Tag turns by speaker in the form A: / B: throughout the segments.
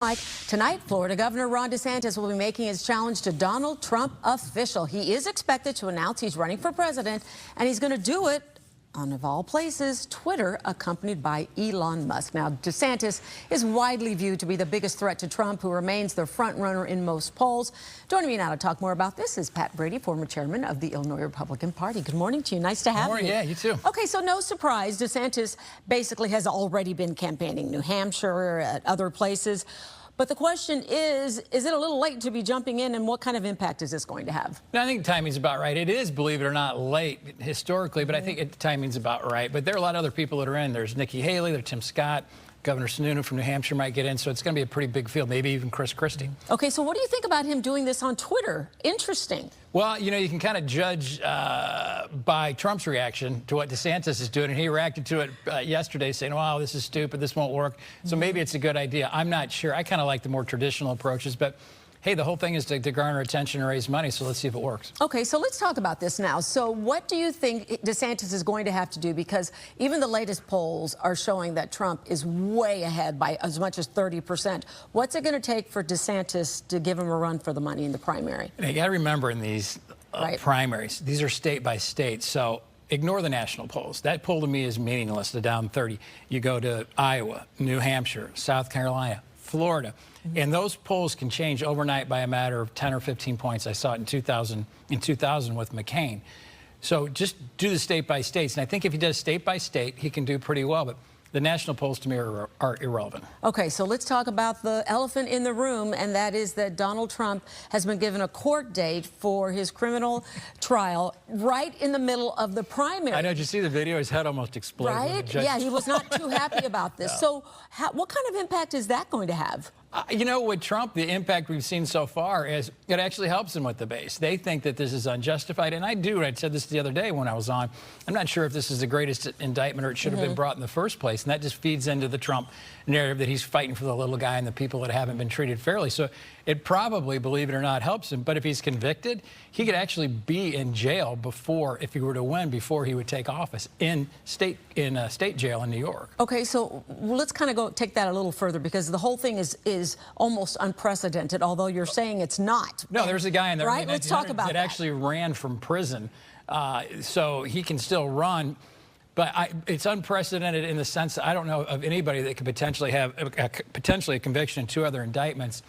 A: Mike, tonight, Florida Governor Ron DeSantis will be making his challenge to Donald Trump official. He is expected to announce he's running for president, and he's going to do it on, of all places, Twitter, accompanied by Elon Musk. Now, DeSantis is widely viewed to be the biggest threat to Trump, who remains the front runner in most polls. Joining me now to talk more about this is Pat Brady, former chairman of the Illinois Republican Party. Good morning to you. Nice to have you.
B: Good morning. Yeah, you too.
A: Okay, so no surprise, DeSantis basically has already been campaigning New Hampshire, at other places. But the question is it a little late to be jumping in, and what kind of impact is this going to have?
B: I think the timing's about right. It is, believe it or not, late historically, but I think the timing's about right. But there are a lot of other people that are in. There's Nikki Haley, there's Tim Scott, Governor Sununu from New Hampshire might get in, so it's going to be a pretty big field, maybe even Chris Christie.
A: Okay, so what do you think about him doing this on Twitter? Interesting.
B: Well, you know, you can kind of judge by Trump's reaction to what DeSantis is doing, and he reacted to it yesterday saying, wow, this is stupid, this won't work. So maybe it's a good idea. I'm not sure. I kind of like the more traditional approaches, but hey, the whole thing is to garner attention and raise money, so let's see if it works.
A: Okay, so let's talk about this now. So what do you think DeSantis is going to have to do? Because even the latest polls are showing that Trump is way ahead by as much as 30%. What's it going to take for DeSantis to give him a run for the money in the primary?
B: You got to remember in these primaries, these are state by state, so ignore the national polls. That poll to me is meaningless, the down 30. You go to Iowa, New Hampshire, South Carolina, Florida. And those polls can change overnight by a matter of 10 or 15 points. I saw it in 2000 with McCain. So just do the state by states. And I think if he does state by state, he can do pretty well. But the national polls to me are irrelevant.
A: Okay, so let's talk about the elephant in the room, and that is that Donald Trump has been given a court date for his criminal trial right in the middle of the primary.
B: I know. Did you see the video? His head almost exploded.
A: Right? Yeah, he was not too happy about this. So what kind of impact is that going to have?
B: You know, with Trump, the impact we've seen so far is it actually helps him with the base. They think that this is unjustified, and I do. I said this the other day when I was on. I'm not sure if this is the greatest indictment or it should have been brought in the first place, and that just feeds into the Trump narrative that he's fighting for the little guy and the people that haven't been treated fairly. So it probably, believe it or not, helps him. But if he's convicted, he could actually be in jail before, if he were to win, before he would take office in state jail in New York.
A: Okay, so let's kind of take that a little further, because the whole thing is almost unprecedented, although you're saying it's not.
B: No, there's a guy in there
A: right? Let's talk about
B: that actually ran from prison, so he can still run. But it's unprecedented in the sense that I don't know of anybody that could potentially have potentially a conviction and 2 other indictments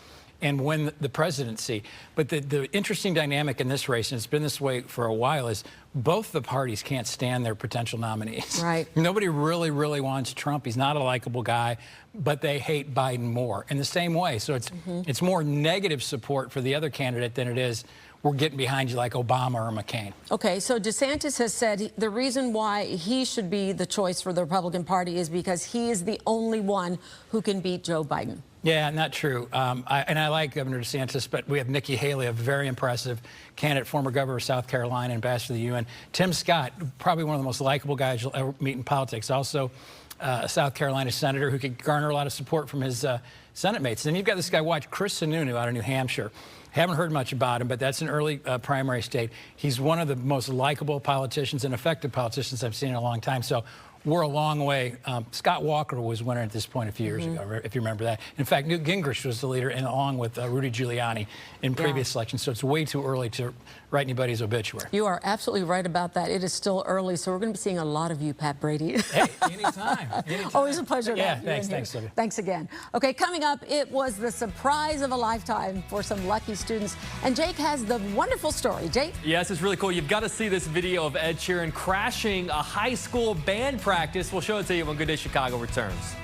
B: and win the presidency. But the interesting dynamic in this race, and it's been this way for a while, is both the parties can't stand their potential nominees.
A: Right.
B: Nobody really wants Trump. He's not a likable guy, but they hate Biden more in the same way. So it's more negative support for the other candidate than it is we're getting behind you like Obama or McCain. Okay,
A: so DeSantis has said the reason why he should be the choice for the Republican Party is because he is the only one who can beat Joe Biden.
B: Yeah, not true. I like Governor DeSantis, but we have Nikki Haley, a very impressive candidate, former governor of South Carolina, ambassador to the UN. Tim Scott, probably one of the most likable guys you'll ever meet in politics. Also, a South Carolina senator who could garner a lot of support from his Senate mates. Then you've got this guy, Chris Sununu out of New Hampshire. Haven't heard much about him, but that's an early primary state. He's one of the most likable politicians and effective politicians I've seen in a long time. So we're a long way. Scott Walker was winner at this point a few years ago, if you remember that. In fact, Newt Gingrich was the leader, and along with Rudy Giuliani in previous elections. So it's way too early to write anybody's obituary.
A: You are absolutely right about that. It is still early, so we're going to be seeing a lot of you, Pat Brady.
B: Hey, anytime.
A: Always a pleasure to have you.
B: Thanks, Olivia.
A: Thanks again. Okay, coming up, it was the surprise of a lifetime for some lucky students. And Jake has the wonderful story. Jake?
C: Yes, it's really cool. You've got to see this video of Ed Sheeran crashing a high school band practice. We'll show it to you when Good Day Chicago returns.